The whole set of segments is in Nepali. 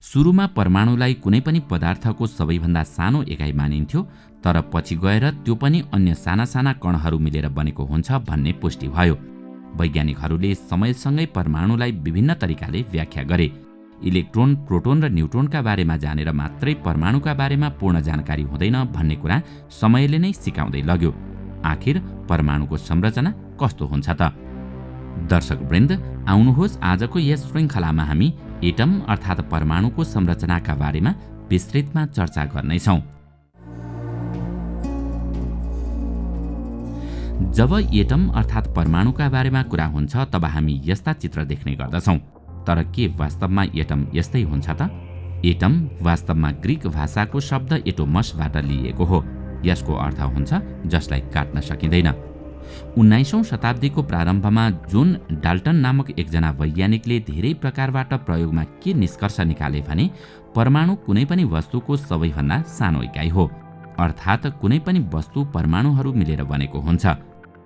सुरुमा परमाणुलाई कुनै पनि पदार्थको सबैभन्दा सानो एकाइ मानिन्थ्यो, तर पछि गएर त्यो पनि अन्य साना साना कणहरू मिलेर बनेको हुन्छ भन्ने पुष्टि भयो। वैज्ञानिकहरूले समयसँगै परमाणुलाई विभिन्न तरिकाले व्याख्या गरे। इलेक्ट्रोन, प्रोटोन र न्युट्रोनका बारेमा जानेर मात्रै परमाणुका बारेमा पूर्ण जानकारी हुँदैन भन्ने कुरा समयले नै सिकाउँदै लग्यो। आखिर परमाणुको संरचना कस्तो हुन्छ त? दर्शकवृन्द, आउनुहोस् आजको यस श्रृङ्खलामा हामी एटम अर्थात् परमाणुको संरचनाका बारेमा विस्तृतमा चर्चा गर्नेछौँ। जब एटम अर्थात् परमाणुका बारेमा कुरा हुन्छ तब हामी यस्ता चित्र देख्ने गर्दछौँ। तर के वास्तवमा एटम यस्तै हुन्छ त? एटम वास्तवमा ग्रीक भाषाको शब्द एटोमसबाट लिएको हो। यसको अर्थ हुन्छ जसलाई काट्न सकिँदैन। 19औं शताब्दीको प्रारम्भमा जोन डाल्टन नामक एकजना वैज्ञानिकले धेरै प्रकारबाट प्रयोगमा के निष्कर्ष निकाले भने परमाणु कुनै पनि वस्तुको सबैभन्दा सानो इकाइ हो, अर्थात् कुनै पनि वस्तु परमाणुहरू मिलेर बनेको हुन्छ।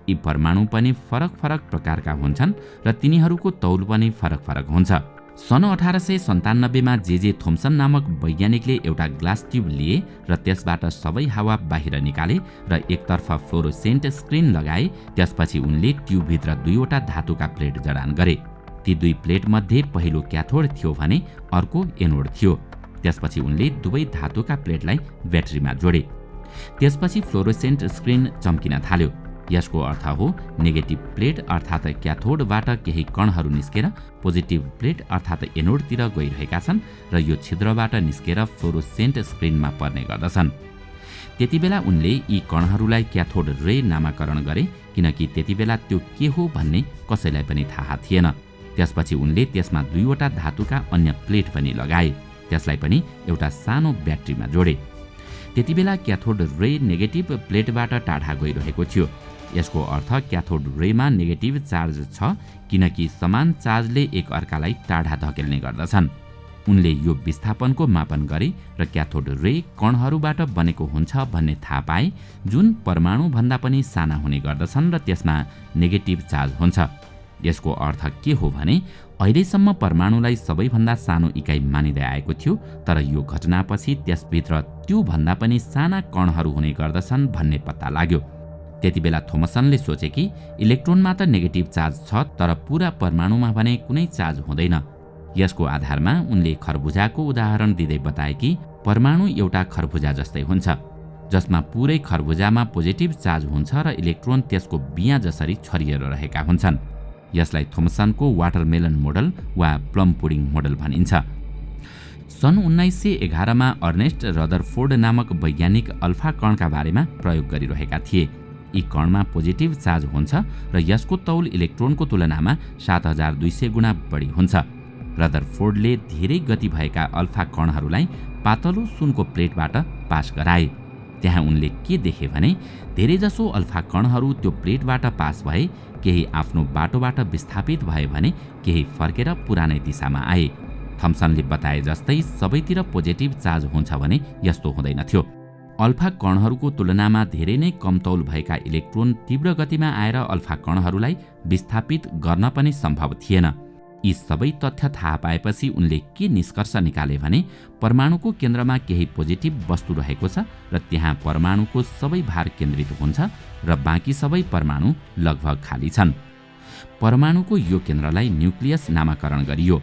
यी परमाणु पनि फरक फरक प्रकारका हुन्छन् र तिनीहरूको तौल पनि फरक फरक हुन्छ। सन् 1897 मा जे थोम्सन नामक वैज्ञानिकले एउटा ग्लास ट्युब लिए र त्यसबाट सबै हावा बाहिर निकाले र एकतर्फ फ्लोरोसेन्ट स्क्रिन लगाए। त्यसपछि उनले ट्युबभित्र दुईवटा धातुका प्लेट जडान गरे। ती दुई प्लेट मध्ये पहिलो क्याथोड थियो भने अर्को एनोड थियो। त्यसपछि उनले दुवै धातुका प्लेटलाई ब्याट्रीमा जोडे। त्यसपछि फ्लोरोसेन्ट स्क्रिन चम्किन थाल्यो। यसको अर्थ हो नेगेटिभ प्लेट अर्थात् क्याथोडबाट केही कणहरू निस्केर पोजिटिभ प्लेट अर्थात् एनोडतिर गइरहेका छन् र यो छिद्रबाट निस्केर फ्लोरोसेन्ट स्क्रिनमा पर्ने गर्दछन्। त्यतिबेला उनले यी कणहरूलाई क्याथोड रे नामाकरण गरे, किनकि त्यतिबेला त्यो के हो भन्ने कसैलाई पनि थाहा थिएन। त्यसपछि उनले त्यसमा दुईवटा धातुका अन्य प्लेट पनि लगाए। त्यसलाई पनि एउटा सानो ब्याट्रीमा जोडे। त्यतिबेला क्याथोड रे नेगेटिभ प्लेटबाट टाढा गइरहेको थियो। यसको अर्थ क्याथोड रेमा नेगेटिभ चार्ज छ, किनकि समान चार्जले एक अर्कालाई टाढा धकेल्ने गर्दछन्। उनले यो विस्थापनको मापन गरे र क्याथोड रे कणहरूबाट बनेको हुन्छ भन्ने थाहा पाए, जुन परमाणु भन्दा पनि साना हुने गर्दछन् र त्यसमा नेगेटिभ चार्ज हुन्छ। यसको अर्थ के हो भने अहिलेसम्म परमाणुलाई सबैभन्दा सानो इकाइ मानिँदै आएको थियो, तर यो घटनापछि त्यसभित्र त्यो भन्दा पनि साना कणहरू हुने गर्दछन् भन्ने पत्ता लाग्यो। त्यतिबेला थोमसनले सोचे कि इलेक्ट्रोनमा त नेगेटिभ चार्ज छ, तर पूरा परमाणुमा भने कुनै चार्ज हुँदैन। यसको आधारमा उनले खरबुजाको उदाहरण दिँदै बताए कि परमाणु एउटा खरबुजा जस्तै हुन्छ, जसमा पुरै खरबुजामा पोजिटिभ चार्ज हुन्छ र इलेक्ट्रोन त्यसको बिया जसरी छरिएर रहेका हुन्छन्। यसलाई थोमसनको वाटरमेलन मोडल वा प्लम पुडिङ मोडल भनिन्छ। सन् 1911 मा अर्नेस्ट रदरफोर्ड नामक वैज्ञानिक अल्फा कणका बारेमा प्रयोग गरिरहेका थिए। यी कणमा पोजिटिभ चार्ज हुन्छ र यसको तौल इलेक्ट्रोनको तुलनामा 7200 गुणा बढी हुन्छ। रदरफोर्डले धेरै गति भएका अल्फा कणहरूलाई पातलो सुनको प्लेटबाट पास गराए। त्यहाँ उनले के देखे भने धेरैजसो अल्फा कणहरू त्यो प्लेटबाट पास भए, केही आफ्नो बाटोबाट विस्थापित भए भने केही फर्केर पुरानै दिशामा आए। थम्सनले बताए जस्तै सबैतिर पोजिटिभ चार्ज हुन्छ भने यस्तो हुँदैनथ्यो। अल्फा कणहरूको तुलनामा धेरै नै कम तौल भएका इलेक्ट्रोन तीव्र गतिमा आएर अल्फा कणहरूलाई विस्थापित गर्न पनि सम्भव थिएन। यी सबै तथ्य थाहा पाएपछि उनले के निष्कर्ष निकाले भने परमाणुको केन्द्रमा केही पोजिटिभ वस्तु रहेको छ र त्यहाँ परमाणुको सबै भार केन्द्रित हुन्छ र बाँकी सबै परमाणु लगभग खाली छन्। परमाणुको यो केन्द्रलाई न्युक्लियस नामाकरण गरियो।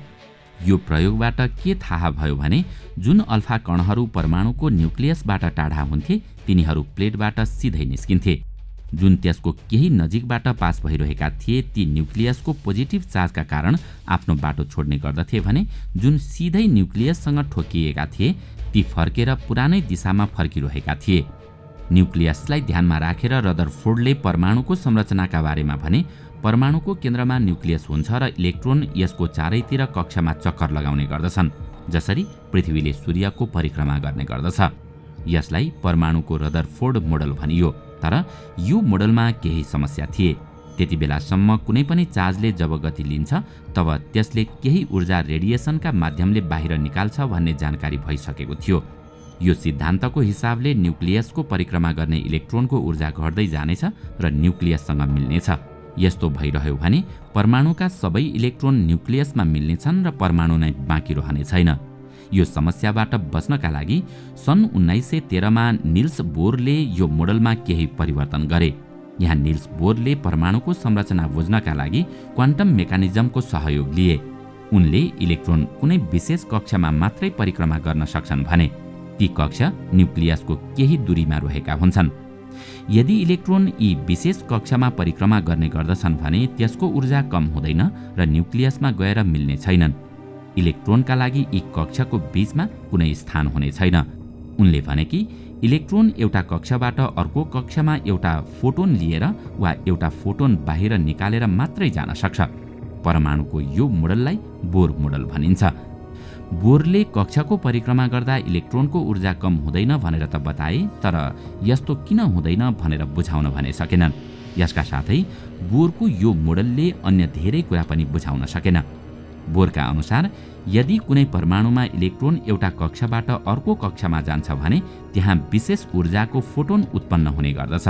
यो प्रयोगबाट के थाहा भयो भने जुन अल्फा कणहरू परमाणुको न्युक्लियसबाट टाढा हुन्थे तिनीहरू प्लेटबाट सिधै निस्किन्थे। जुन त्यसको केही नजिकबाट पास भइरहेका थिए ती न्युक्लियसको पोजिटिभ चार्जका कारण आफ्नो बाटो छोड्ने गर्दथे भने जुन सिधै न्युक्लियससँग ठोकिएका थिए ती फर्केर पुरानै दिशामा फर्किरहेका थिए। न्युक्लियसलाई ध्यानमा राखेर रदरफोर्डले परमाणुको संरचनाका बारेमा भने परमाणुको केन्द्रमा न्युक्लियस हुन्छ र इलेक्ट्रोन यसको चारैतिर कक्षामा चक्कर लगाउने गर्दछन्, जसरी पृथ्वीले सूर्यको परिक्रमा गर्ने गर्दछ। यसलाई परमाणुको रदरफोर्ड मोडल भनियो। तर यो मोडलमा केही समस्या थिए। त्यतिबेलासम्म कुनै पनि चार्जले जब गति लिन्छ तब त्यसले केही ऊर्जा रेडिएसनका माध्यमले बाहिर निकाल्छ भन्ने जानकारी भइसकेको थियो। यो सिद्धान्तको हिसाबले न्युक्लियसको परिक्रमा गर्ने इलेक्ट्रोनको ऊर्जा घट्दै जानेछ र न्युक्लियससँग मिल्नेछ। यस्तो भइरह्यो भने परमाणुका सबै इलेक्ट्रोन न्युक्लियसमा मिल्नेछन् र परमाणु नै बाँकी रहने छैन। यो समस्याबाट बच्नका लागि सन् 1913मा निल्स बोरले यो मोडलमा केही परिवर्तन गरे। यहाँ निल्स बोरले परमाणुको संरचना बुझ्नका लागि क्वान्टम मेकानिजमको सहयोग लिए। उनले इलेक्ट्रोन कुनै विशेष कक्षामा मात्रै परिक्रमा गर्न सक्छन् भने ती कक्षा न्युक्लियसको केही दूरीमा रहेका हुन्छन्। यदि इलेक्ट्रोन यी विशेष कक्षामा परिक्रमा गर्ने गर्दछन् भने त्यसको ऊर्जा कम हुँदैन र न्युक्लियसमा गएर मिल्ने छैनन्। इलेक्ट्रोनका लागि यी कक्षाको बीचमा कुनै स्थान हुने छैन। उनले भने कि इलेक्ट्रोन एउटा कक्षाबाट अर्को कक्षामा एउटा फोटोन लिएर वा एउटा फोटोन बाहिर निकालेर मात्रै जान सक्छ। परमाणुको यो मोडललाई बोर मोडल भनिन्छ। बोरले कक्षाको परिक्रमा गर्दा इलेक्ट्रोनको ऊर्जा कम हुँदैन भनेर त बताए, तर यस्तो किन हुँदैन भनेर बुझाउन भने सकेनन्। यसका साथै बोरको यो मोडलले अन्य धेरै कुरा पनि बुझाउन सकेन। बोरका अनुसार यदि कुनै परमाणुमा इलेक्ट्रोन एउटा कक्षाबाट अर्को कक्षामा जान्छ भने त्यहाँ विशेष ऊर्जाको फोटोन उत्पन्न हुने गर्दछ।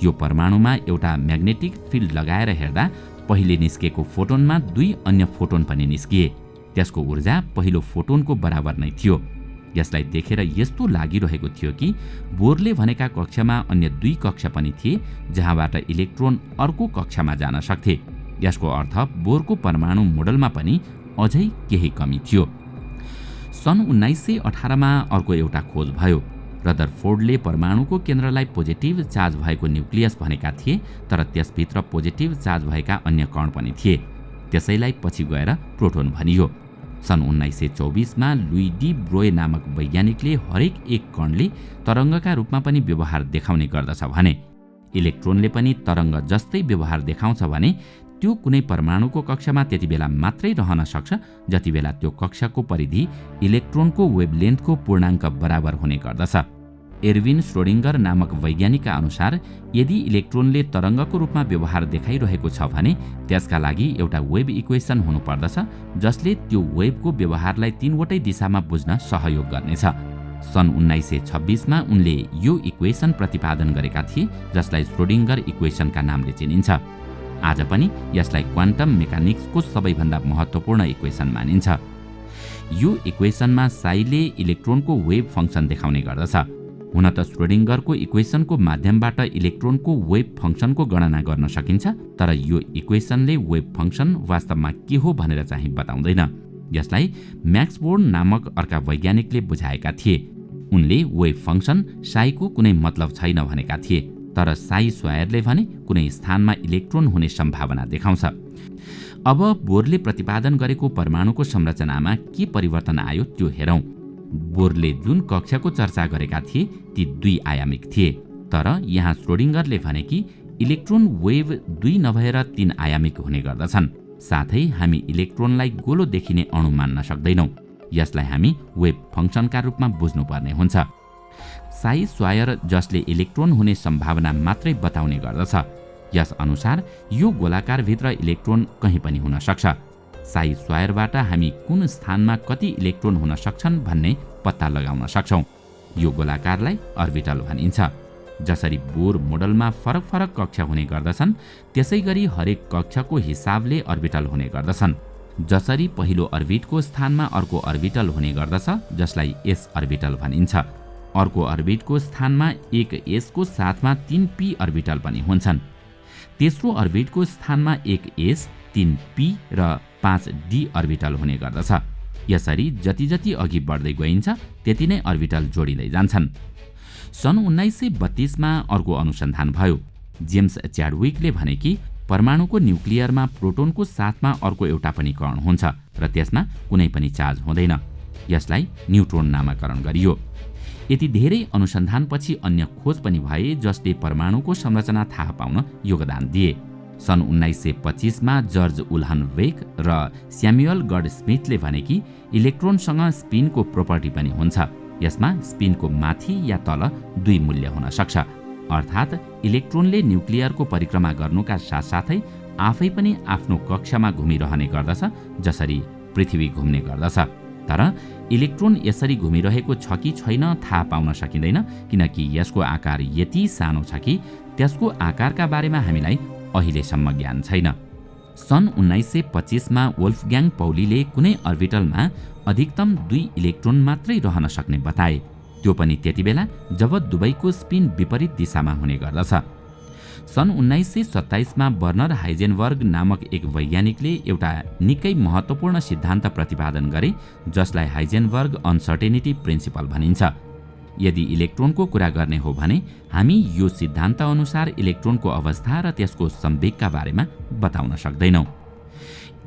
यो परमाणुमा एउटा म्याग्नेटिक फिल्ड लगाएर हेर्दा पहिले निस्केको फोटोनमा 2 अन्य फोटोन पनि निस्किए। त्यसको ऊर्जा पहिलो फोटोनको बराबर नै थियो। यसलाई देखेर यस्तो लागिरहेको थियो कि बोरले भनेका कक्षामा अन्य 2 कक्षा पनि थिए जहाँबाट इलेक्ट्रोन अर्को कक्षामा जान सक्थे। यसको अर्थ बोरको परमाणु मोडलमा पनि अझै केही कमी थियो। सन् 1918मा अर्को एउटा खोज भयो। रदरफोर्डले परमाणुको केन्द्रलाई पोजिटिभ चार्ज भएको न्युक्लियस भनेका थिए, तर त्यसभित्र पोजिटिभ चार्ज भएका अन्य कण पनि थिए। त्यसैलाई पछि गएर प्रोटोन भनियो। सन् 1924मा लुई डी ब्रोय नामक वैज्ञानिकले हरेक एक कणले तरङ्गका रूपमा पनि व्यवहार देखाउने गर्दछ भने इलेक्ट्रोनले पनि तरङ्ग जस्तै व्यवहार देखाउँछ भने त्यो कुनै परमाणुको कक्षामा त्यति बेला मात्रै रहन सक्छ जति बेला त्यो कक्षाको परिधि इलेक्ट्रोनको वेभलेन्थको पूर्णाङ्क बराबर हुने गर्दछ। एर्विन श्रोडिङ्गर नामक वैज्ञानिकका अनुसार यदि इलेक्ट्रोनले तरङ्गको रूपमा व्यवहार देखाइरहेको छ भने त्यसका लागि एउटा वेभ इक्वेसन हुनुपर्दछ जसले त्यो वेभको व्यवहारलाई 3 वटै दिशामा बुझ्न सहयोग गर्नेछ। सन् 1926मा उनले यो इक्वेसन प्रतिपादन गरेका थिए जसलाई श्रोडिङ्गर इक्वेसनका नामले चिनिन्छ। आज पनि यसलाई क्वान्टम मेकानिक्सको सबैभन्दा महत्त्वपूर्ण इक्वेसन मानिन्छ। यो इक्वेसनमा साईले इलेक्ट्रोनको वेभ फङ्क्सन देखाउने गर्दछ। हुन त श्रोडिङ्गरको इक्वेसनको माध्यमबाट इलेक्ट्रोनको वेभ फङ्क्सनको गणना गर्न सकिन्छ, तर यो इक्वेसनले वेभ फङ्क्सन वास्तवमा के हो भनेर चाहिँ बताउँदैन। यसलाई म्याक्स बोर्न नामक अर्का वैज्ञानिकले बुझाएका थिए। उनले वेभ फङ्क्सन साईको कुनै मतलब छैन भनेका थिए, तर साई स्वायरले भने कुनै स्थानमा इलेक्ट्रोन हुने सम्भावना देखाउँछ। अब बोरले प्रतिपादन गरेको परमाणुको संरचनामा के परिवर्तन आयो त्यो हेरौँ। बोरले जुन कक्षाको चर्चा गरेका थिए ती 2 आयामिक थिए, तर यहाँ श्रोडिङ्गरले भने कि इलेक्ट्रोन वेभ 2 नभएर 3 आयामिक हुने गर्दछन्। साथै हामी इलेक्ट्रोनलाई गोलो देखिने अणु मान्न सक्दैनौँ। यसलाई हामी वेभ फङ्क्सनका रूपमा बुझ्नुपर्ने हुन्छ। साई स्वायर जसले इलेक्ट्रोन हुने सम्भावना मात्रै बताउने गर्दछ, यस अनुसार यो गोलाकारभित्र इलेक्ट्रोन कहीँ पनि हुन सक्छ। साई स्वायरबाट हामी कुन स्थानमा कति इलेक्ट्रोन हुन सक्छन् भन्ने पत्ता लगाउन सक्छौँ। यो गोलाकारलाई अर्बिटल भनिन्छ। जसरी बोर मोडलमा फरक फरक कक्षा हुने गर्दछन् त्यसै गरी हरेक कक्षाको हिसाबले अर्बिटल हुने गर्दछन्। जसरी पहिलो अर्बिटको स्थानमा अर्को अर्बिटल हुने गर्दछ जसलाई एस अर्बिटल भनिन्छ। अर्को अर्बिटको स्थानमा एक एसको साथमा 3 पी अर्बिटल पनि हुन्छन्। तेस्रो अर्बिटको स्थानमा एक एस, 3 पी र 5 डी अर्बिटल हुने गर्दछ। यसरी जति जति अघि बढ्दै गइन्छ त्यति नै अर्बिटल जोडिँदै जान्छन्। सन् 1932मा अर्को अनुसन्धान भयो। जेम्स च्याडविकले भने कि परमाणुको न्युक्लियरमा प्रोटोनको साथमा अर्को एउटा पनि कण हुन्छ र त्यसमा कुनै पनि चार्ज हुँदैन। यसलाई न्युट्रोन नामाकरण गरियो। यति धेरै अनुसन्धानपछि अन्य खोज पनि भए जसले परमाणुको संरचना थाहा पाउन योगदान दिए। सन् 1925मा जर्ज उल्हन वेक र स्यामुएल गडस्मिथले भने कि इलेक्ट्रोनसँग स्पिनको प्रोपर्टी पनि हुन्छ। यसमा स्पिनको माथि या तल 2 मूल्य हुन सक्छ। अर्थात् इलेक्ट्रोनले न्युक्लियरको परिक्रमा गर्नुका साथसाथै आफै पनि आफ्नो कक्षामा घुमिरहने गर्दछ जसरी पृथ्वी घुम्ने गर्दछ। तर इलेक्ट्रोन यसरी घुमिरहेको छ कि छैन थाहा पाउन सकिँदैन, किनकि यसको आकार यति सानो छ कि त्यसको आकारका बारेमा हामीलाई अहिलेसम्म ज्ञान छैन। सन् 1925मा वोल्फग्याङ पौलीले कुनै अर्बिटलमा अधिकतम 2 इलेक्ट्रोन मात्रै रहन सक्ने बताए, त्यो पनि त्यतिबेला जब दुवैको स्पिन विपरीत दिशामा हुने गर्दछ। सन् 1927मा बर्नर हाइजेनबर्ग नामक एक वैज्ञानिकले एउटा निकै महत्त्वपूर्ण सिद्धान्त प्रतिपादन गरे जसलाई हाइजेनबर्ग अनसर्टेनिटी प्रिन्सिपल भनिन्छ। यदि इलेक्ट्रोनको कुरा गर्ने हो भने हामी यो सिद्धान्त अनुसार इलेक्ट्रोनको अवस्था र त्यसको संवेगका बारेमा बताउन सक्दैनौँ।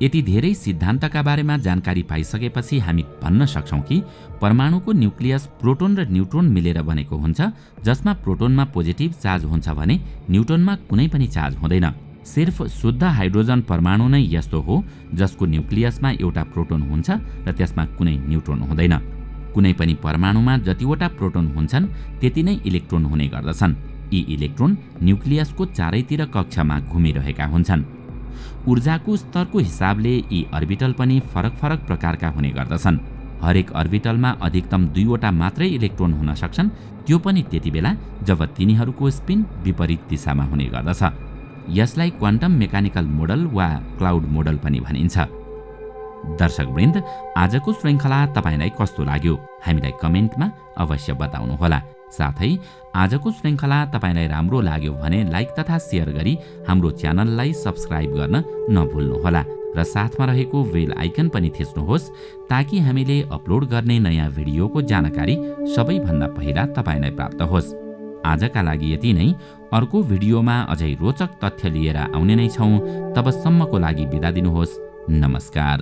यति धेरै सिद्धान्तका बारेमा जानकारी पाइसकेपछि हामी भन्न सक्छौँ कि परमाणुको न्युक्लियस प्रोटोन र न्युट्रोन मिलेर बनेको हुन्छ, जसमा प्रोटोनमा पोजिटिभ चार्ज हुन्छ भने न्युट्रोनमा कुनै पनि चार्ज हुँदैन। सिर्फ शुद्ध हाइड्रोजन परमाणु नै यस्तो हो जसको न्युक्लियसमा एउटा प्रोटोन हुन्छ र त्यसमा कुनै न्युट्रोन हुँदैन। कुनै पनि परमाणुमा जतिवटा प्रोटोन हुन्छन् त्यति नै इलेक्ट्रोन हुने गर्दछन्। यी इलेक्ट्रोन न्युक्लियसको चारैतिर कक्षमा घुमिरहेका हुन्छन्। ऊर्जाको स्तरको हिसाबले यी अर्बिटल पनि फरक फरक प्रकारका हुने गर्दछन्। हरेक अर्बिटलमा अधिकतम 2 वटा मात्रै इलेक्ट्रोन हुन सक्छन्, त्यो पनि त्यतिबेला जब तिनीहरूको स्पिन विपरीत दिशामा हुने गर्दछ। यसलाई क्वान्टम मेकानिकल मोडल वा क्लाउड मोडल पनि भनिन्छ। दर्शकवृन्द, आजको श्रृङ्खला तपाईलाई कस्तो लाग्यो हामीलाई कमेन्टमा अवश्य बताउनुहोला। साथै आजको श्रृङ्खला तपाईलाई राम्रो लाग्यो भने लाइक तथा सेयर गरी हाम्रो च्यानललाई सब्स्क्राइब गर्न नभुल्नुहोला र साथमा रहेको बेल आइकन पनि थिच्नुहोस् ताकि हामीले अपलोड गर्ने नयाँ भिडियोको जानकारी सबैभन्दा पहिला तपाईलाई प्राप्त होस्। आजका लागि यति नै। अर्को भिडियोमा अझै रोचक तथ्य लिएर आउने नै छौँ। तबसम्मको लागि बिदा दिनुहोस्। नमस्कार।